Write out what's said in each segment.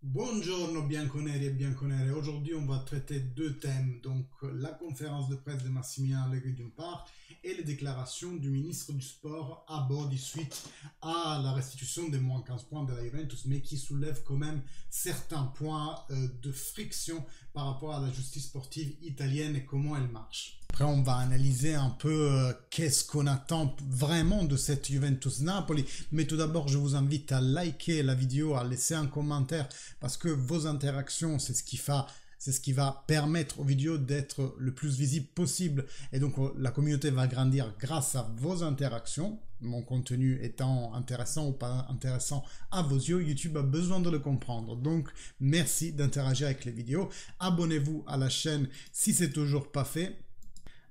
Buongiorno bianconeri e bianconere, aujourd'hui on va traiter deux thèmes, donc la conférence de presse de Massimiliano Allegri d'une part et les déclarations du ministre du Sport à Bodi suite à la restitution des moins 15 points de la Juventus, mais qui soulève quand même certains points de friction par rapport à la justice sportive italienne et comment elle marche. Après, on va analyser un peu qu'est-ce qu'on attend vraiment de cette Juventus-Napoli. Mais tout d'abord, je vous invite à liker la vidéo, à laisser un commentaire parce que vos interactions, c'est ce qui va permettre aux vidéos d'être le plus visible possible. Et donc, la communauté va grandir grâce à vos interactions. Mon contenu étant intéressant ou pas intéressant à vos yeux, YouTube a besoin de le comprendre. Donc, merci d'interagir avec les vidéos. Abonnez-vous à la chaîne si c'est toujours pas fait.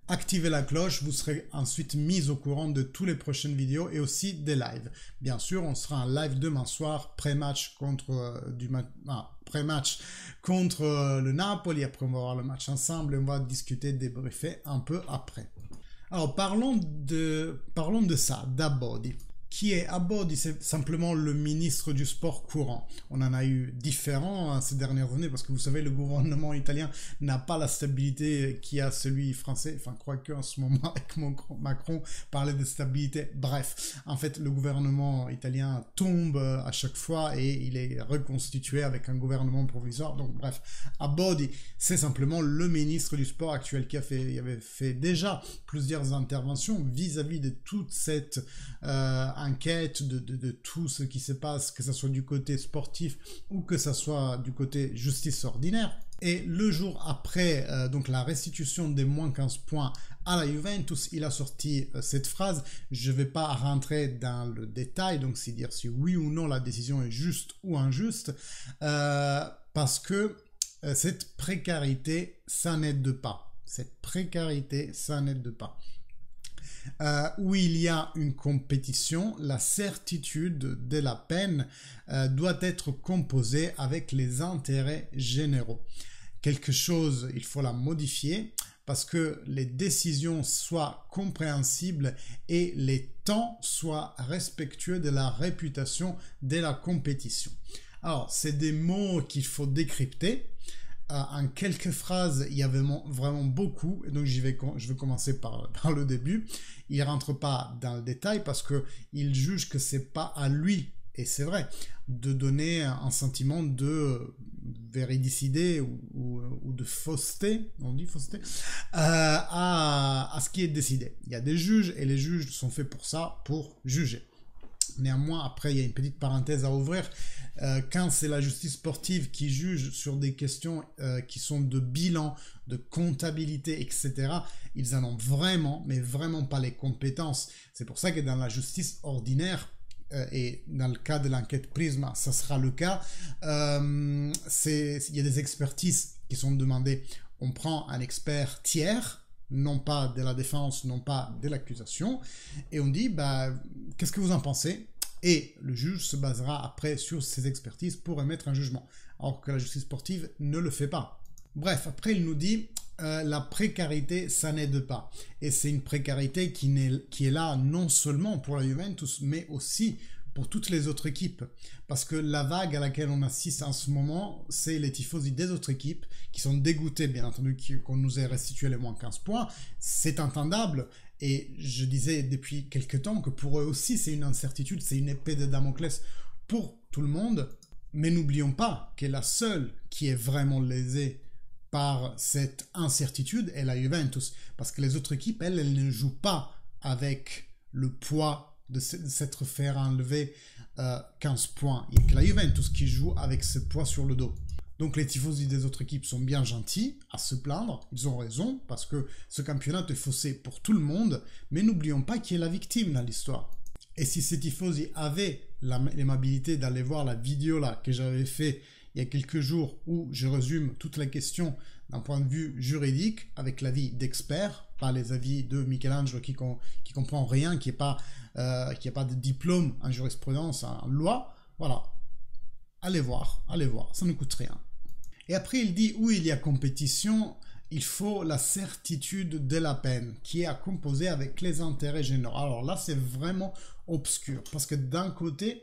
Activez la cloche, vous serez ensuite mis au courant de toutes les prochaines vidéos et aussi des lives. Bien sûr, on sera en live demain soir, pré-match contre, le Napoli. Après, on va voir le match ensemble et on va discuter, débriefer un peu après. Alors, parlons de ça, d'Abodi. Qui est Abodi? C'est simplement le ministre du sport courant. On en a eu différents ces dernières années parce que vous savez, le gouvernement italien n'a pas la stabilité qu'a celui français. Enfin, quoique en ce moment, avec Macron, parlait de stabilité. Bref, en fait, le gouvernement italien tombe à chaque fois et il est reconstitué avec un gouvernement provisoire. Donc, bref, Abodi, c'est simplement le ministre du sport actuel qui avait fait déjà plusieurs interventions vis-à-vis de toute cette enquête de tout ce qui se passe, que ce soit du côté sportif ou que ce soit du côté justice ordinaire. Et le jour après donc la restitution des moins 15 points à la Juventus, il a sorti cette phrase. Je ne vais pas rentrer dans le détail, donc c'est dire si oui ou non la décision est juste ou injuste, parce que cette précarité, ça n'aide pas. Cette précarité, ça n'aide pas. Où il y a une compétition, la certitude de la peine doit être composée avec les intérêts généraux. Quelque chose, il faut la modifier parce que les décisions soient compréhensibles et les temps soient respectueux de la réputation de la compétition. Alors, c'est des mots qu'il faut décrypter. En quelques phrases, il y avait vraiment beaucoup, et donc je vais commencer par le début. Il ne rentre pas dans le détail parce qu'il juge que ce n'est pas à lui, et c'est vrai, de donner un sentiment de véridicité ou de fausseté, on dit fausseté, à ce qui est décidé. Il y a des juges, et les juges sont faits pour ça, pour juger. Néanmoins, après, il y a une petite parenthèse à ouvrir. Quand c'est la justice sportive qui juge sur des questions qui sont de bilan, de comptabilité, etc., ils en ont vraiment, mais vraiment pas les compétences. C'est pour ça que dans la justice ordinaire, et dans le cas de l'enquête Prisma, ça sera le cas, il y a des expertises qui sont demandées. On prend un expert tiers, non pas de la défense, non pas de l'accusation, et on dit, qu'est-ce que vous en pensez? Et le juge se basera après sur ces expertises pour émettre un jugement, alors que la justice sportive ne le fait pas. Bref, après il nous dit, la précarité, ça n'aide pas. Et c'est une précarité qui est là non seulement pour la Juventus, mais aussi pour toutes les autres équipes. Parce que la vague à laquelle on assiste en ce moment, c'est les tifosi des autres équipes qui sont dégoûtés, bien entendu, qu'on nous ait restitué les moins 15 points. C'est entendable. Et je disais depuis quelques temps que pour eux aussi, c'est une incertitude, c'est une épée de Damoclès pour tout le monde. Mais n'oublions pas que la seule qui est vraiment lésée par cette incertitude est la Juventus. Parce que les autres équipes, elles ne jouent pas avec le poids de s'être fait enlever 15 points. Il n'y a que la Juventus qui joue avec ce poids sur le dos. Donc les tifosi des autres équipes sont bien gentils à se plaindre, ils ont raison, parce que ce championnat est faussé pour tout le monde, mais n'oublions pas qui est la victime dans l'histoire. Et si ces tifosi avaient l'aimabilité d'aller voir la vidéo là que j'avais fait il y a quelques jours où je résume toute la question d'un point de vue juridique avec l'avis d'experts, pas les avis de Michelangelo qui comprend rien, qui n'a pas de diplôme en jurisprudence, en loi, voilà. Allez voir, ça ne coûte rien. Et après il dit où il y a compétition, il faut la certitude de la peine qui est à composer avec les intérêts généraux. Alors là c'est vraiment obscur parce que d'un côté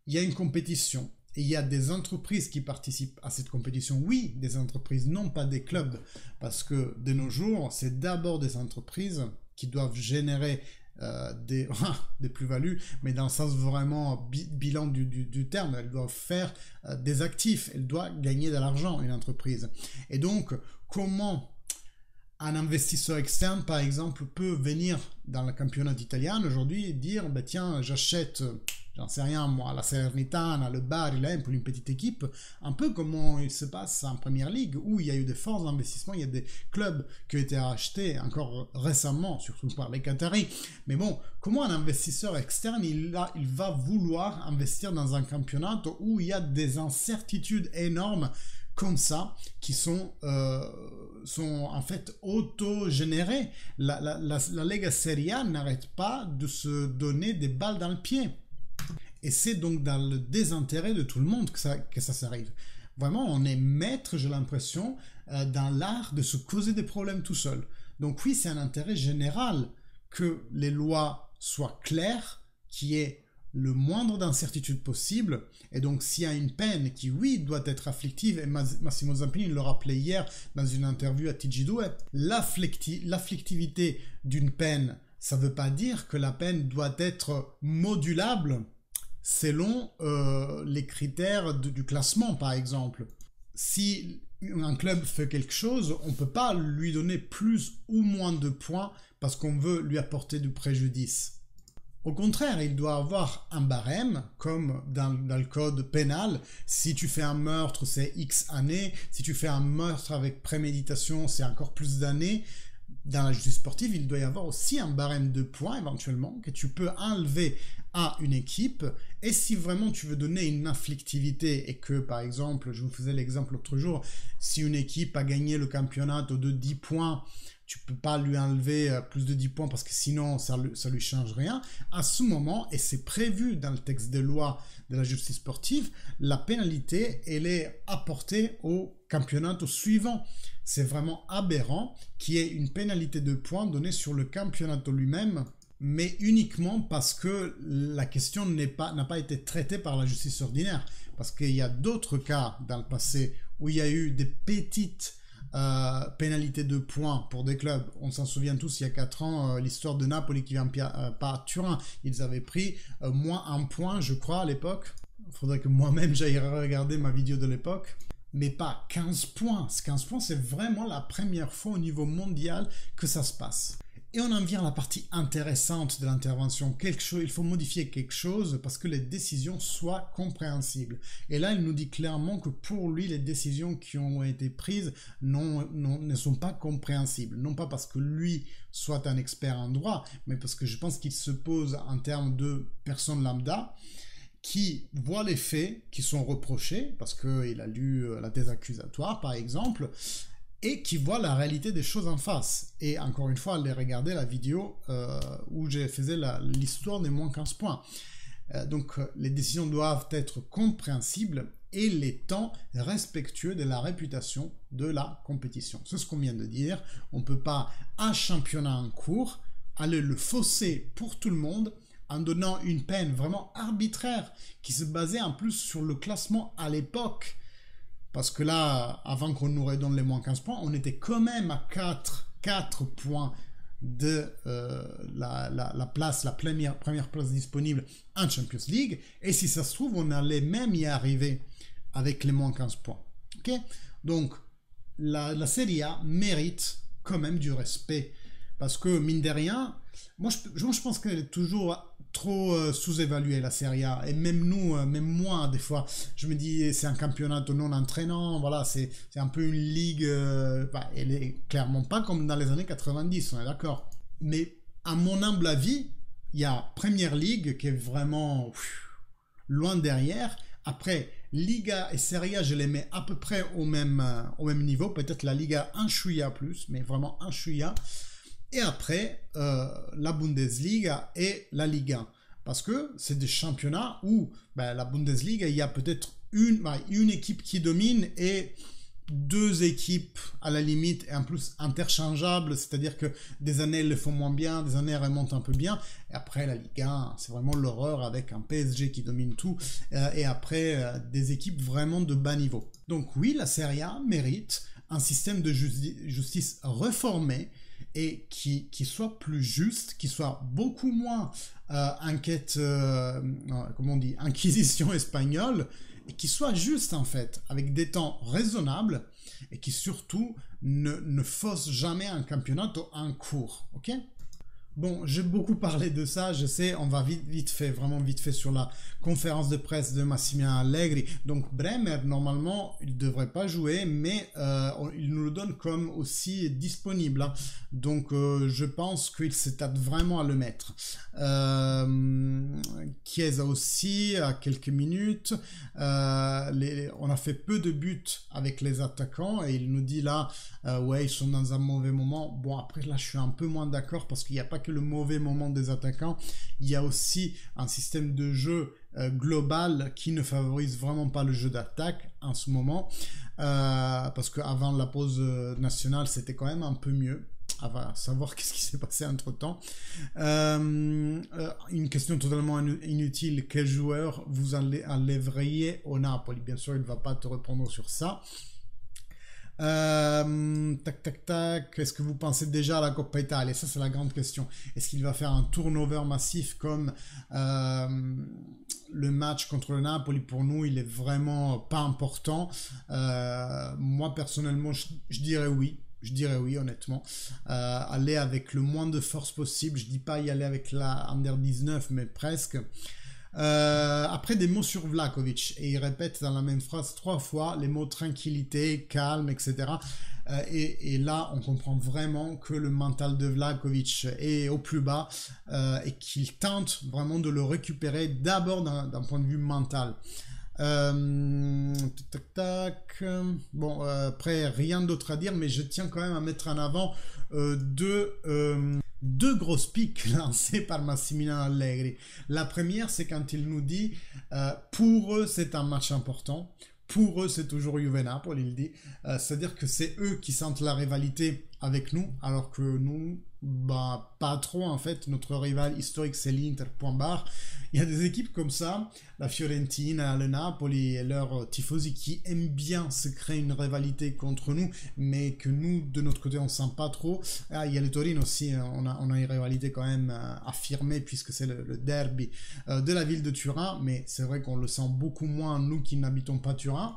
il y a une compétition Et il y a des entreprises qui participent à cette compétition. Oui, des entreprises, non pas des clubs. Parce que de nos jours, c'est d'abord des entreprises qui doivent générer des plus-values, mais dans le sens vraiment bilan du terme. Elles doivent faire des actifs. Elles doivent gagner de l'argent, une entreprise. Et donc, comment un investisseur externe, par exemple, peut venir dans le championnat italien aujourd'hui et dire bah, tiens, j'achète, j'en sais rien moi, la Salernitana, le Bari, pour une petite équipe, un peu comme il se passe en Première Ligue où il y a eu des forts investissements, il y a des clubs qui ont été rachetés encore récemment, surtout par les Qataris. Mais bon, comment un investisseur externe, il va vouloir investir dans un championnat où il y a des incertitudes énormes comme ça, qui sont en fait auto-générés. La Lega Serie A n'arrête pas de se donner des balles dans le pied. Et c'est donc dans le désintérêt de tout le monde que ça s'arrive. Vraiment, on est maître, j'ai l'impression, dans l'art de se causer des problèmes tout seul. Donc oui, c'est un intérêt général que les lois soient claires, qu'il y ait le moindre d'incertitude possible, et donc s'il y a une peine qui, oui, doit être afflictive, et Massimo Zampini le rappelait hier dans une interview à TG2, l'afflictivité d'une peine, ça ne veut pas dire que la peine doit être modulable selon les critères du classement, par exemple. Si un club fait quelque chose, on ne peut pas lui donner plus ou moins de points parce qu'on veut lui apporter du préjudice. Au contraire, il doit avoir un barème, comme dans le code pénal. Si tu fais un meurtre, c'est X années. Si tu fais un meurtre avec préméditation, c'est encore plus d'années. Dans la justice sportive, il doit y avoir aussi un barème de points, éventuellement, que tu peux enlever à une équipe. Et si vraiment tu veux donner une afflictivité et que, par exemple, je vous faisais l'exemple l'autre jour, si une équipe a gagné le championnat de 10 points, tu peux pas lui enlever plus de 10 points parce que sinon ça lui change rien. À ce moment, et c'est prévu dans le texte de loi de la justice sportive, la pénalité, elle est apportée au championnat suivant. C'est vraiment aberrant qu'il y ait une pénalité de points donnée sur le championnat lui-même, mais uniquement parce que la question n'a pas été traitée par la justice ordinaire. Parce qu'il y a d'autres cas dans le passé où il y a eu des petites pénalité de points pour des clubs. On s'en souvient tous, il y a 4 ans, l'histoire de Napoli qui vient pas à Turin. Ils avaient pris moins 1 point, je crois, à l'époque. Il faudrait que moi-même j'aille regarder ma vidéo de l'époque. Mais pas 15 points. 15 points, c'est vraiment la première fois au niveau mondial que ça se passe. Et on en vient à la partie intéressante de l'intervention. Il faut modifier quelque chose parce que les décisions soient compréhensibles. Et là, il nous dit clairement que pour lui, les décisions qui ont été prises ne sont pas compréhensibles. Non pas parce que lui soit un expert en droit, mais parce que je pense qu'il se pose en termes de personnes lambda qui voit les faits qui sont reprochés, parce qu'il a lu la thèse accusatoire, par exemple, et qui voit la réalité des choses en face. Et encore une fois, allez regarder la vidéo où je faisais l'histoire des moins 15 points. Donc, les décisions doivent être compréhensibles et les temps respectueux de la réputation de la compétition. C'est ce qu'on vient de dire. On ne peut pas, un championnat en cours, aller le fausser pour tout le monde en donnant une peine vraiment arbitraire qui se basait en plus sur le classement à l'époque. Parce que là, avant qu'on nous redonne les moins 15 points, on était quand même à 4 points de la première place disponible en Champions League. Et si ça se trouve, on allait même y arriver avec les moins 15 points. Okay? Donc, la Serie A mérite quand même du respect. Parce que, mine de rien, moi je pense qu'elle est toujours trop sous-évaluée, la Serie A. Et même nous, même moi, des fois, je me dis c'est un championnat non entraînant. Voilà, c'est un peu une ligue. Elle est clairement pas comme dans les années 90, on est d'accord. Mais à mon humble avis, il y a Premier League qui est vraiment loin derrière. Après, Liga et Serie A, je les mets à peu près au même niveau. Peut-être la Liga un chouïa plus, mais vraiment un chouïa. Et après, la Bundesliga et la Ligue 1. Parce que c'est des championnats où la Bundesliga, il y a peut-être une équipe qui domine et deux équipes à la limite et en plus interchangeables, c'est-à-dire que des années elles le font moins bien, des années elles remontent un peu bien, et après la Ligue 1 c'est vraiment l'horreur avec un PSG qui domine tout, et après des équipes vraiment de bas niveau. Donc oui, la Serie A mérite un système de justice réformé et qui soit plus juste, qui soit beaucoup moins comment on dit, inquisition espagnole, et qui soit juste en fait, avec des temps raisonnables, et qui surtout ne fausse jamais un campeonato en cours, ok? Bon, j'ai beaucoup parlé de ça, je sais, on va vite fait, vraiment vite fait sur la conférence de presse de Massimiliano Allegri. Donc Bremer, normalement, il ne devrait pas jouer, mais il nous le donne comme aussi disponible, hein. Donc je pense qu'il s'attarde vraiment à le mettre. Chiesa aussi, à quelques minutes. On a fait peu de buts avec les attaquants, et il nous dit là, ouais, ils sont dans un mauvais moment. Bon, après là, je suis un peu moins d'accord, parce qu'il n'y a pas que le mauvais moment des attaquants, il y a aussi un système de jeu global qui ne favorise vraiment pas le jeu d'attaque en ce moment, parce qu'avant la pause nationale c'était quand même un peu mieux. On va savoir qu'est-ce qui s'est passé entre temps. Une question totalement inutile: quel joueur vous enlèveriez au Napoli? Bien sûr, il ne va pas te répondre sur ça. Tac. Est-ce que vous pensez déjà à la Coppa Italia? Ça, c'est la grande question. Est-ce qu'il va faire un turnover massif comme le match contre le Napoli? Pour nous, il est vraiment pas important. Moi, personnellement, je dirais oui. Je dirais oui, honnêtement. Aller avec le moins de force possible. Je dis pas y aller avec la Under 19, mais presque. Après, des mots sur Vlahovic, et il répète dans la même phrase 3 fois les mots tranquillité, calme, etc. Et là, on comprend vraiment que le mental de Vlahovic est au plus bas, et qu'il tente vraiment de le récupérer d'abord d'un point de vue mental. Bon, après, rien d'autre à dire, mais je tiens quand même à mettre en avant deux grosses piques lancées par Massimiliano Allegri. La première, c'est quand il nous dit pour eux, c'est un match important. Pour eux, c'est toujours Juve-Napoli, il dit. C'est-à-dire que c'est eux qui sentent la rivalité avec nous, alors que nous, bah, pas trop en fait. Notre rival historique, c'est l'Inter, point barre. Il y a des équipes comme ça, la Fiorentina, le Napoli et leurs tifosi, qui aiment bien se créer une rivalité contre nous, mais que nous, de notre côté, on sent pas trop. Ah, il y a le Torino aussi, on a une rivalité quand même affirmée, puisque c'est le derby de la ville de Turin, mais c'est vrai qu'on le sent beaucoup moins, nous qui n'habitons pas Turin.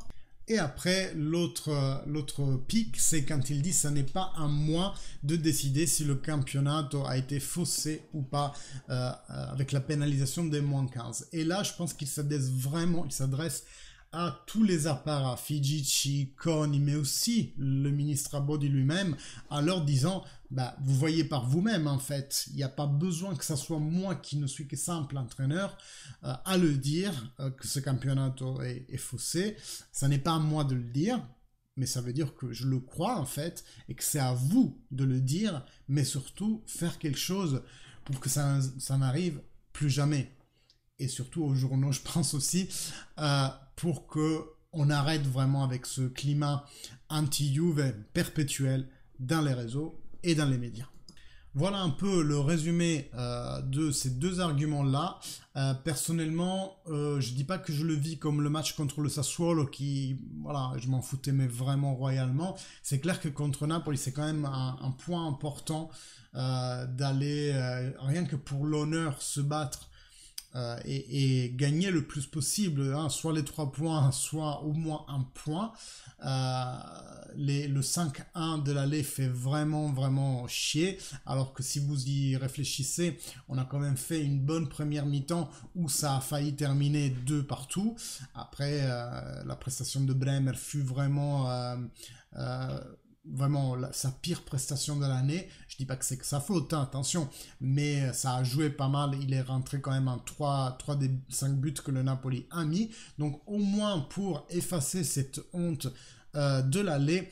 Et après, l'autre pic, c'est quand il dit que ce n'est pas à moi de décider si le championnat a été faussé ou pas, avec la pénalisation des moins 15. Et là, je pense qu'il s'adresse à tous les apparats, Figici, Coni, mais aussi le ministre Abodi lui-même, en leur disant, bah, vous voyez par vous-même en fait, il n'y a pas besoin que ce soit moi qui ne suis que simple entraîneur à le dire, que ce championnat est faussé. Ça n'est pas à moi de le dire, mais ça veut dire que je le crois en fait, et que c'est à vous de le dire, mais surtout faire quelque chose pour que ça n'arrive plus jamais. Et surtout aux journaux, je pense aussi, pour qu'on arrête vraiment avec ce climat anti-Juve perpétuel dans les réseaux et dans les médias. Voilà un peu le résumé de ces deux arguments-là. Personnellement, je dis pas que je le vis comme le match contre le Sassuolo, qui, voilà, je m'en foutais mais vraiment royalement. C'est clair que contre Napoli, c'est quand même un point important d'aller, rien que pour l'honneur, se battre et gagner le plus possible, hein, soit les 3 points, soit au moins un point. Le 5-1 de l'aller fait vraiment chier, alors que si vous y réfléchissez, on a quand même fait une bonne première mi-temps où ça a failli terminer 2 partout. Après, la prestation de Bremer fut vraiment sa pire prestation de l'année. Je dis pas que c'est que sa faute, hein, attention, mais ça a joué pas mal. Il est rentré quand même en 3 des 5 buts que le Napoli a mis. Donc au moins pour effacer cette honte de l'aller,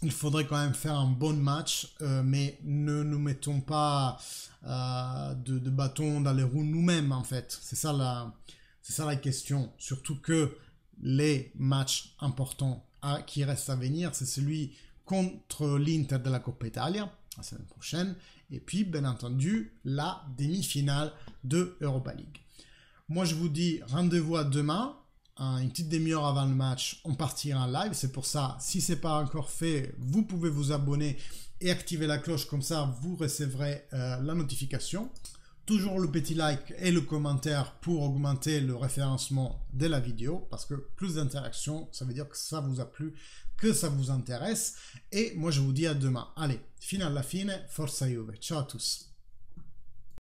il faudrait quand même faire un bon match, mais ne nous mettons pas de bâton dans les roues nous-mêmes en fait. C'est ça la question. Surtout que les matchs importants qui reste à venir, c'est celui contre l'Inter de la Coppa Italia, la semaine prochaine, et puis bien entendu la demi-finale de Europa League. Moi je vous dis rendez-vous à demain, une petite demi-heure avant le match, on partira en live, c'est pour ça, si ce n'est pas encore fait, vous pouvez vous abonner et activer la cloche, comme ça vous recevrez la notification. Toujours le petit like et le commentaire pour augmenter le référencement de la vidéo, parce que plus d'interactions, ça veut dire que ça vous a plu, que ça vous intéresse. Et moi je vous dis à demain. Allez, fino alla fine, forza Juve. Ciao à tous.